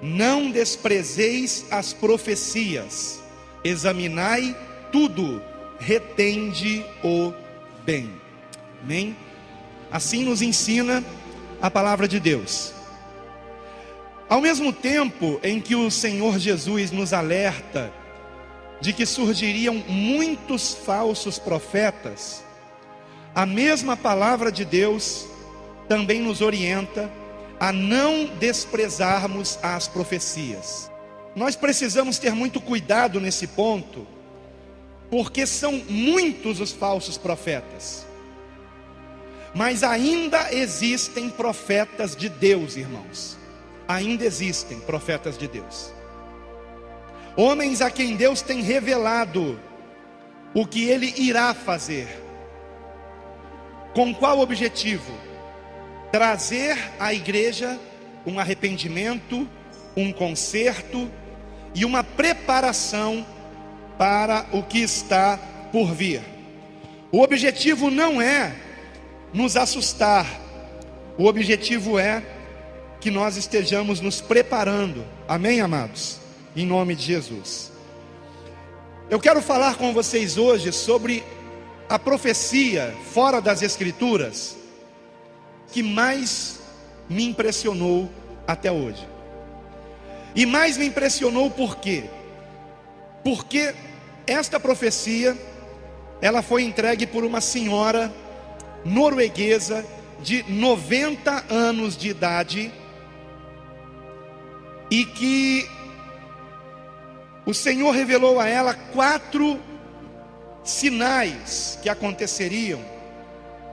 não desprezeis as profecias, examinai tudo, retende o bem. Amém? Assim nos ensina a palavra de Deus. Ao mesmo tempo em que o Senhor Jesus nos alerta de que surgiriam muitos falsos profetas, a mesma palavra de Deus também nos orienta a não desprezarmos as profecias. Nós precisamos ter muito cuidado nesse ponto, porque são muitos os falsos profetas, mas ainda existem profetas de Deus, irmãos. Ainda existem profetas de Deus, homens a quem Deus tem revelado o que Ele irá fazer. Com qual objetivo? Trazer à igreja um arrependimento, um conserto e uma preparação para o que está por vir. O objetivo não é nos assustar, o objetivo é que nós estejamos nos preparando. Amém, amados? Em nome de Jesus. Eu quero falar com vocês hoje sobre a profecia fora das Escrituras que mais me impressionou até hoje. E mais me impressionou por quê? Porque esta profecia, ela foi entregue por uma senhora norueguesa de 90 anos de idade, e que o Senhor revelou a ela 4 sinais que aconteceriam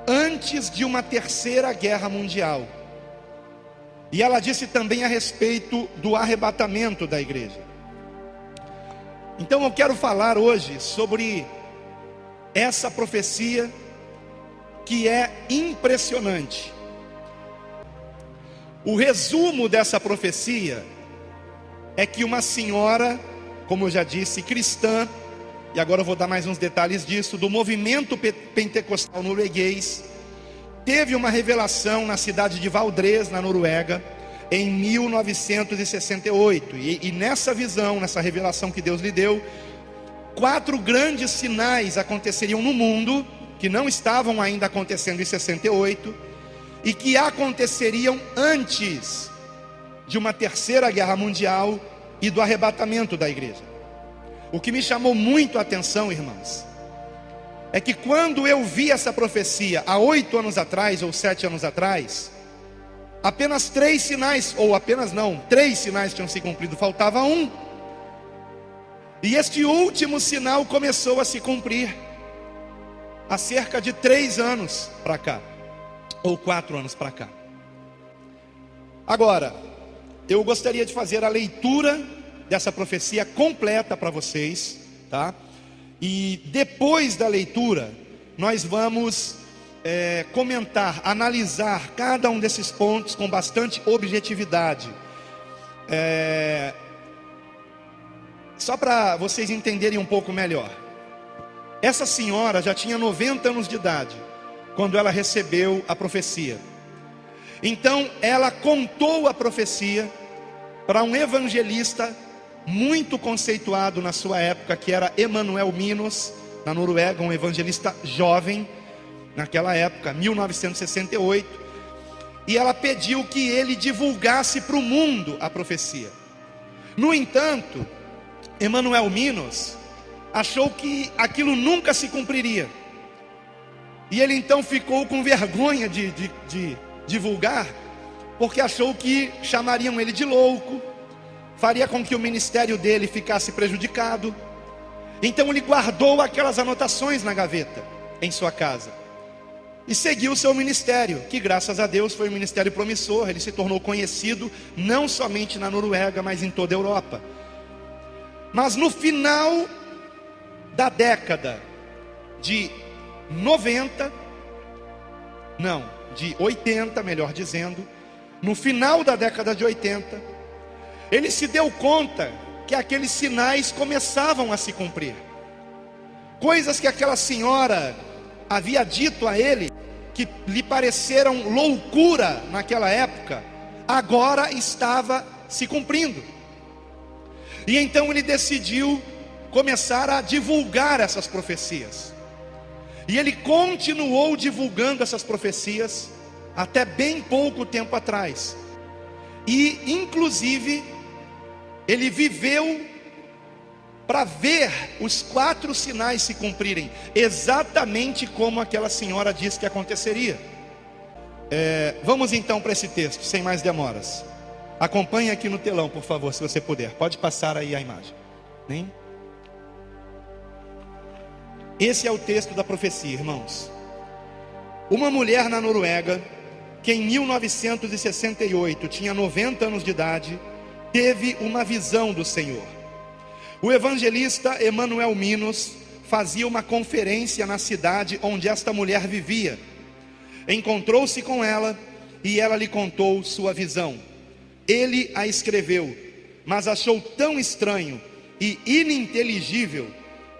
antes de uma terceira guerra mundial. E ela disse também a respeito do arrebatamento da igreja. Então eu quero falar hoje sobre essa profecia que é impressionante. O resumo dessa profecia é que uma senhora, como eu já disse, cristã, e agora eu vou dar mais uns detalhes disso, do movimento pentecostal norueguês, teve uma revelação na cidade de Valdres, na Noruega, em 1968. E nessa visão, nessa revelação que Deus lhe deu, 4 grandes sinais aconteceriam no mundo, que não estavam ainda acontecendo em 68, e que aconteceriam antes de uma terceira guerra mundial e do arrebatamento da igreja. O que me chamou muito a atenção, irmãos, é que quando eu vi essa profecia há 8 anos atrás, ou 7 anos atrás, apenas 3 sinais, ou apenas não, 3 sinais tinham se cumprido, faltava um. E este último sinal começou a se cumprir há cerca de 3 anos para cá, ou 4 anos para cá. Agora, eu gostaria de fazer a leitura dessa profecia completa para vocês, tá? E depois da leitura, nós vamos comentar, analisar cada um desses pontos com bastante objetividade. Só para vocês entenderem um pouco melhor. Essa senhora já tinha 90 anos de idade quando ela recebeu a profecia. Então ela contou a profecia para um evangelista muito conceituado na sua época, que era Emanuel Minos, na Noruega, um evangelista jovem naquela época, 1968. E ela pediu que ele divulgasse para o mundo a profecia. No entanto, Emanuel Minos achou que aquilo nunca se cumpriria, e ele então ficou com vergonha de divulgar, porque achou que chamariam ele de louco, faria com que o ministério dele ficasse prejudicado. Então ele guardou aquelas anotações na gaveta em sua casa e seguiu o seu ministério, que graças a Deus foi um ministério promissor. Ele se tornou conhecido não somente na Noruega, mas em toda a Europa. Mas no final da década de 80, melhor dizendo, no final da década de 80, ele se deu conta que aqueles sinais começavam a se cumprir. Coisas que aquela senhora havia dito a ele, que lhe pareceram loucura naquela época, agora estava se cumprindo. E então ele decidiu começar a divulgar essas profecias. E ele continuou divulgando essas profecias até bem pouco tempo atrás. E inclusive ele viveu para ver os 4 sinais se cumprirem, exatamente como aquela senhora disse que aconteceria. Vamos então para esse texto, sem mais demoras. Acompanhe aqui no telão, por favor, se você puder. Pode passar aí a imagem. Esse é o texto da profecia, irmãos. Uma mulher na Noruega, que em 1968 tinha 90 anos de idade, teve uma visão do Senhor. O evangelista Emanuel Minos fazia uma conferência na cidade onde esta mulher vivia. Encontrou-se com ela e ela lhe contou sua visão. Ele a escreveu, mas achou tão estranho e ininteligível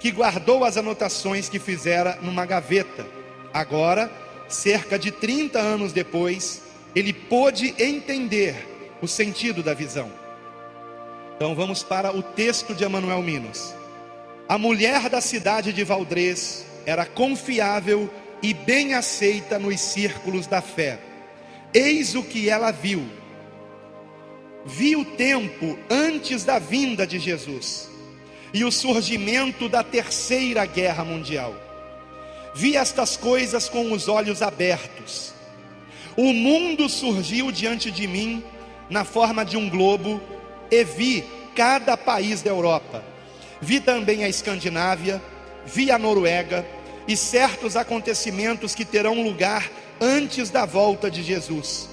que guardou as anotações que fizera numa gaveta. Agora, cerca de 30 anos depois, ele pôde entender o sentido da visão. Então vamos para o texto de Emanuel Minos. A mulher da cidade de Valdrez era confiável e bem aceita nos círculos da fé. Eis o que ela viu. Viu o tempo antes da vinda de Jesus e o surgimento da Terceira Guerra Mundial. Vi estas coisas com os olhos abertos. O mundo surgiu diante de mim na forma de um globo e vi cada país da Europa. Vi também a Escandinávia, vi a Noruega e certos acontecimentos que terão lugar antes da volta de Jesus,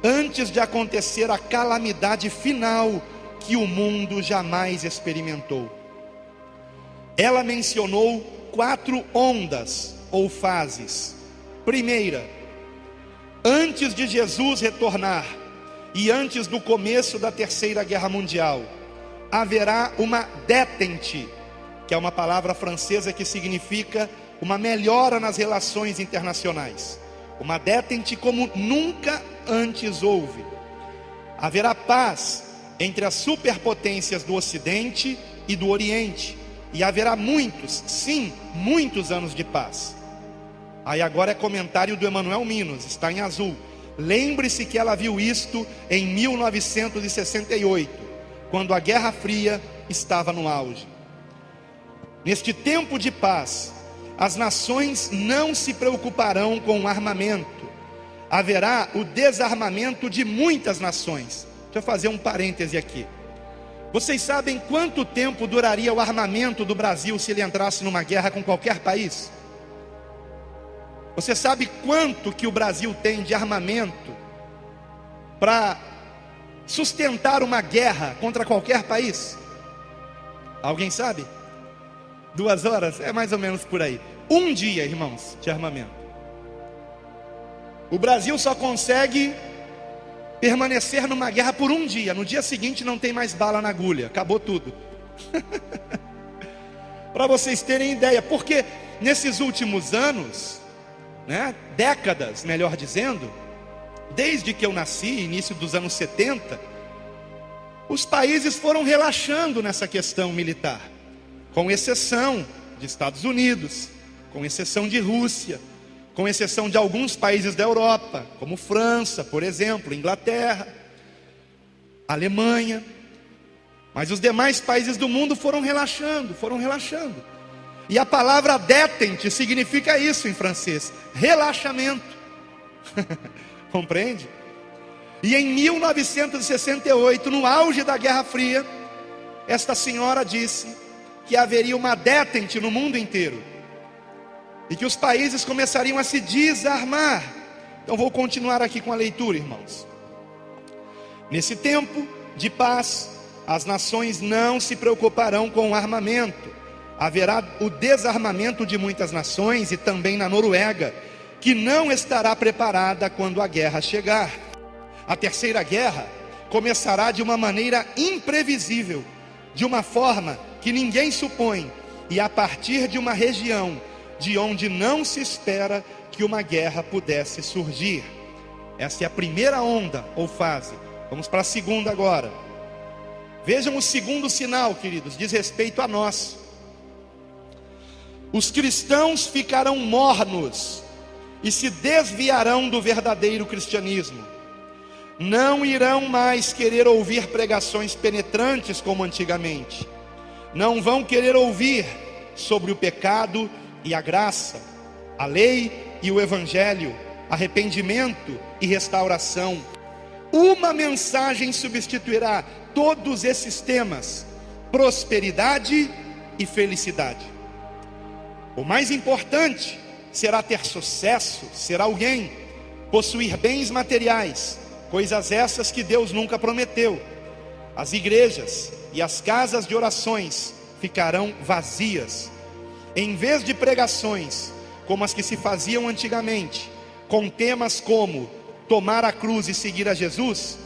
antes de acontecer a calamidade final que o mundo jamais experimentou. Ela mencionou 4 ondas ou fases. Primeira, antes de Jesus retornar e antes do começo da Terceira Guerra Mundial, haverá uma détente, que é uma palavra francesa que significa uma melhora nas relações internacionais. Uma détente como nunca antes houve. Haverá paz entre as superpotências do Ocidente e do Oriente. E haverá muitos, sim, muitos anos de paz. Aí agora é comentário do Emanuel Minos, está em azul. Lembre-se que ela viu isto em 1968, quando a Guerra Fria estava no auge. Neste tempo de paz, as nações não se preocuparão com o armamento. Haverá o desarmamento de muitas nações. Deixa eu fazer um parêntese aqui. Vocês sabem quanto tempo duraria o armamento do Brasil se ele entrasse numa guerra com qualquer país? Você sabe quanto que o Brasil tem de armamento para sustentar uma guerra contra qualquer país? Alguém sabe? 2 horas? É mais ou menos por aí. 1 dia, irmãos, de armamento. O Brasil só consegue permanecer numa guerra por 1 dia. No dia seguinte não tem mais bala na agulha. Acabou tudo. Para vocês terem ideia. Porque nesses últimos anos, décadas, melhor dizendo, desde que eu nasci, início dos anos 70, os países foram relaxando nessa questão militar, com exceção de Estados Unidos, com exceção de Rússia, com exceção de alguns países da Europa, como França, por exemplo, Inglaterra, Alemanha. Mas os demais países do mundo foram relaxando. E a palavra détente significa isso em francês, relaxamento. Compreende? E em 1968, no auge da Guerra Fria, esta senhora disse que haveria uma détente no mundo inteiro e que os países começariam a se desarmar. Então vou continuar aqui com a leitura, irmãos. Nesse tempo de paz, as nações não se preocuparão com o armamento. Haverá o desarmamento de muitas nações e também na Noruega, que não estará preparada quando a guerra chegar. A Terceira Guerra começará de uma maneira imprevisível, de uma forma que ninguém supõe, e a partir de uma região de onde não se espera que uma guerra pudesse surgir. Essa é a primeira onda ou fase. Vamos para a segunda agora. Vejam o segundo sinal, queridos, diz respeito a nós. Os cristãos ficarão mornos e se desviarão do verdadeiro cristianismo. Não irão mais querer ouvir pregações penetrantes como antigamente. Não vão querer ouvir sobre o pecado e a graça, a lei e o evangelho, arrependimento e restauração. Uma mensagem substituirá todos esses temas: prosperidade e felicidade. O mais importante será ter sucesso, ser alguém, possuir bens materiais, coisas essas que Deus nunca prometeu. As igrejas e as casas de orações ficarão vazias. Em vez de pregações como as que se faziam antigamente, com temas como tomar a cruz e seguir a Jesus,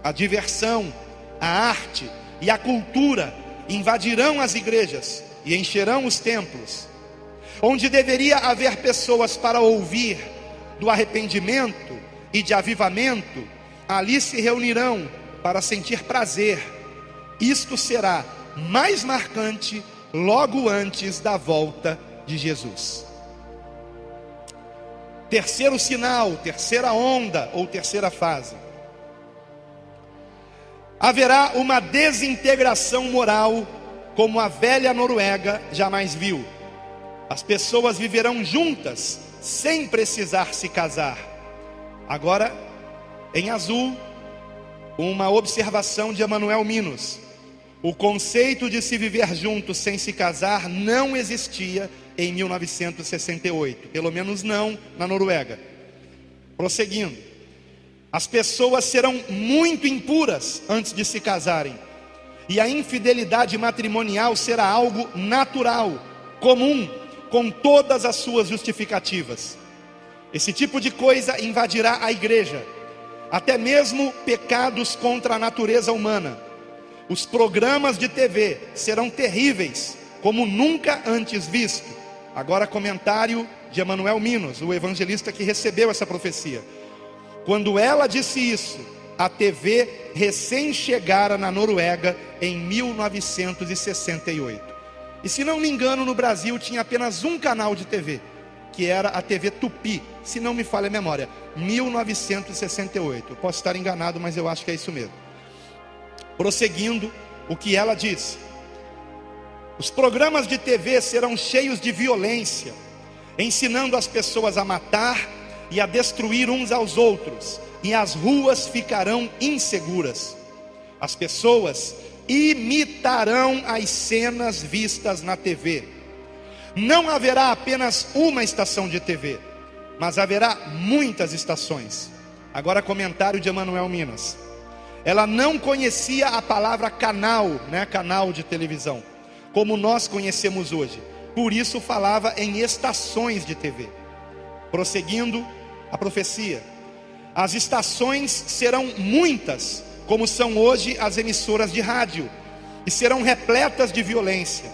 a diversão, a arte e a cultura invadirão as igrejas e encherão os templos. Onde deveria haver pessoas para ouvir do arrependimento e de avivamento, ali se reunirão para sentir prazer. Isto será mais marcante logo antes da volta de Jesus. Terceiro sinal, terceira onda ou terceira fase. Haverá uma desintegração moral como a velha Noruega jamais viu. As pessoas viverão juntas sem precisar se casar. Agora, em azul, uma observação de Emanuel Minos. O conceito de se viver juntos sem se casar não existia em 1968, pelo menos não na Noruega. Prosseguindo, as pessoas serão muito impuras antes de se casarem, e a infidelidade matrimonial será algo natural, comum, com todas as suas justificativas. Esse tipo de coisa invadirá a igreja, até mesmo pecados contra a natureza humana. Os programas de TV serão terríveis, como nunca antes visto. Agora comentário de Emanuel Minos, o evangelista que recebeu essa profecia. Quando ela disse isso, a TV recém chegara na Noruega em 1968. E se não me engano, no Brasil tinha apenas um canal de TV, que era a TV Tupi, se não me falha a memória, 1968. Eu posso estar enganado, mas eu acho que é isso mesmo. Prosseguindo, o que ela disse: os programas de TV serão cheios de violência, ensinando as pessoas a matar e a destruir uns aos outros, e as ruas ficarão inseguras. As pessoas imitarão as cenas vistas na TV. Não haverá apenas uma estação de TV, mas haverá muitas estações. Agora comentário de Emanuel Minas. Ela não conhecia a palavra canal, canal de televisão, como nós conhecemos hoje. Por isso falava em estações de TV. Prosseguindo a profecia. As estações serão muitas, como são hoje as emissoras de rádio, e serão repletas de violência.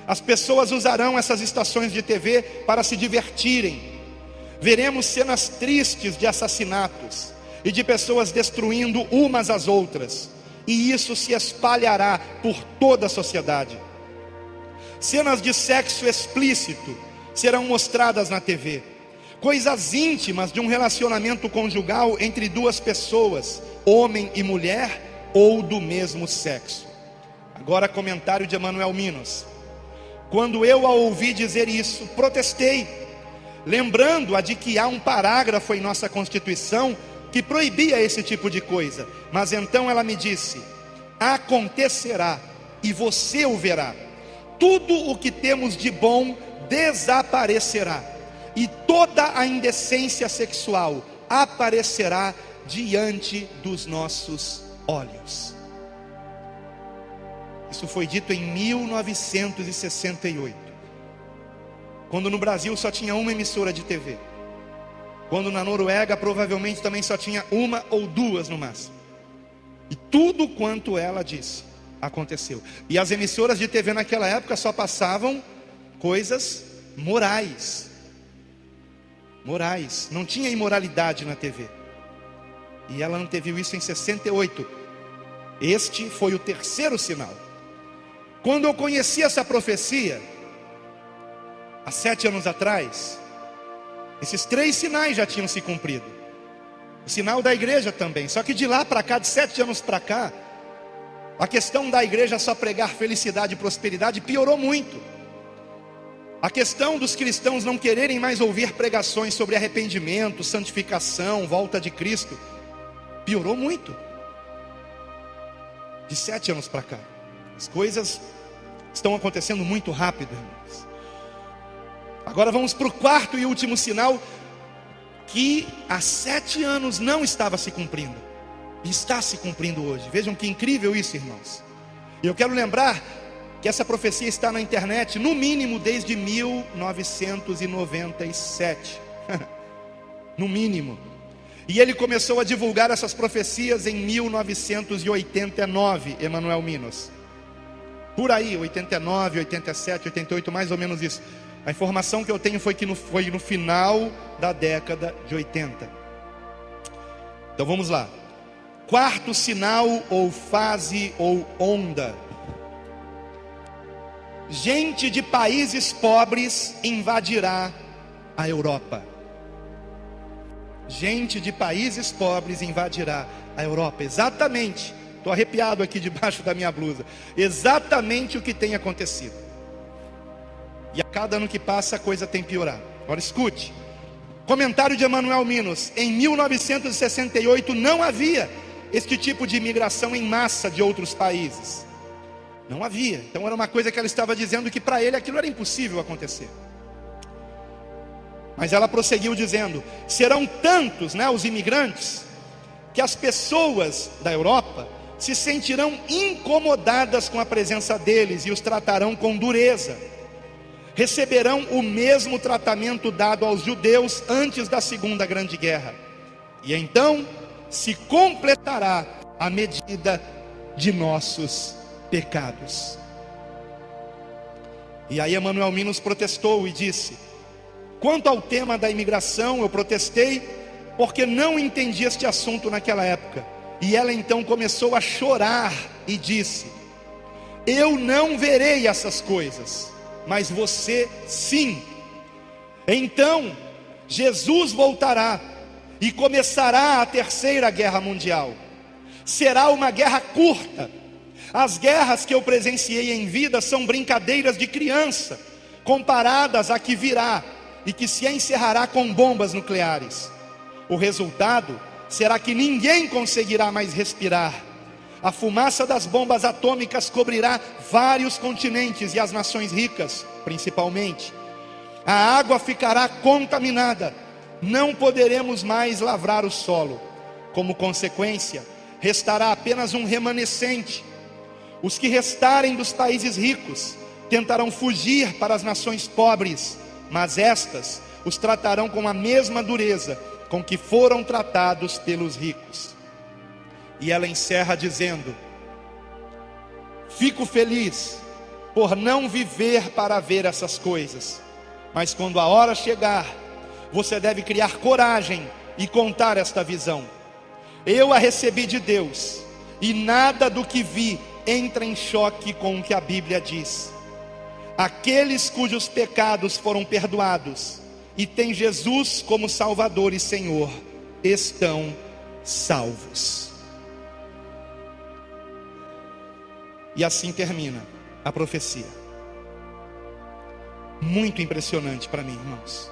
As pessoas usarão essas estações de TV para se divertirem. Veremos cenas tristes de assassinatos e de pessoas destruindo umas às outras, e isso se espalhará por toda a sociedade. Cenas de sexo explícito serão mostradas na TV. Coisas íntimas de um relacionamento conjugal entre duas pessoas, homem e mulher, ou do mesmo sexo. Agora comentário de Emanuel Minos. Quando eu a ouvi dizer isso, protestei, lembrando-a de que há um parágrafo em nossa Constituição que proibia esse tipo de coisa. Mas então ela me disse: acontecerá, e você o verá. Tudo o que temos de bom desaparecerá, e toda a indecência sexual aparecerá diante dos nossos olhos. Isso foi dito em 1968, quando no Brasil só tinha uma emissora de TV, quando na Noruega provavelmente também só tinha uma ou duas no máximo. E tudo quanto ela disse aconteceu. E as emissoras de TV naquela época só passavam coisas morais. Não tinha imoralidade na TV. E ela anteviu isso em 68. Este foi o terceiro sinal. Quando eu conheci essa profecia, há 7 anos atrás, esses 3 sinais já tinham se cumprido. O sinal da igreja também. Só que de lá para cá, de 7 anos para cá, a questão da igreja só pregar felicidade e prosperidade piorou muito. A questão dos cristãos não quererem mais ouvir pregações sobre arrependimento, santificação, volta de Cristo, piorou muito. De 7 anos para cá, as coisas estão acontecendo muito rápido, irmãos. Agora vamos para o quarto e último sinal, que há 7 anos não estava se cumprindo, e está se cumprindo hoje. Vejam que incrível isso, irmãos. E eu quero lembrar que essa profecia está na internet, no mínimo desde 1997. No mínimo. E ele começou a divulgar essas profecias em 1989, Emanuel Minos. Por aí, 89, 87, 88, mais ou menos isso. A informação que eu tenho foi que foi no final da década de 80. Então vamos lá. Quarto sinal, ou fase, ou onda. Gente de países pobres invadirá a Europa. Gente de países pobres invadirá a Europa. Exatamente, estou arrepiado aqui debaixo da minha blusa. Exatamente o que tem acontecido. E a cada ano que passa a coisa tem piorado. Agora escute. Comentário de Emanuel Minos. Em 1968 não havia este tipo de imigração em massa de outros países. Não havia. Então era uma coisa que ela estava dizendo que para ele aquilo era impossível acontecer. Mas ela prosseguiu dizendo: serão tantos, os imigrantes, que as pessoas da Europa se sentirão incomodadas com a presença deles e os tratarão com dureza. Receberão o mesmo tratamento dado aos judeus antes da Segunda Grande Guerra. E então se completará a medida de nossos pecados. E aí Emanuel Minos protestou e disse: quanto ao tema da imigração, eu protestei porque não entendi este assunto naquela época. E ela então começou a chorar e disse: eu não verei essas coisas, mas você sim. Então Jesus voltará e começará a terceira guerra mundial. Será uma guerra curta. As guerras que eu presenciei em vida são brincadeiras de criança, comparadas à que virá e que se encerrará com bombas nucleares. O resultado será que ninguém conseguirá mais respirar. A fumaça das bombas atômicas cobrirá vários continentes e as nações ricas, principalmente. A água ficará contaminada. Não poderemos mais lavrar o solo. Como consequência, restará apenas um remanescente. Os que restarem dos países ricos tentarão fugir para as nações pobres, mas estas os tratarão com a mesma dureza com que foram tratados pelos ricos. E ela encerra dizendo: fico feliz por não viver para ver essas coisas, mas quando a hora chegar, você deve criar coragem e contar esta visão. Eu a recebi de Deus, e nada do que vi entra em choque com o que a Bíblia diz. Aqueles cujos pecados foram perdoados e têm Jesus como Salvador e Senhor, estão salvos. E assim termina a profecia. Muito impressionante para mim, irmãos.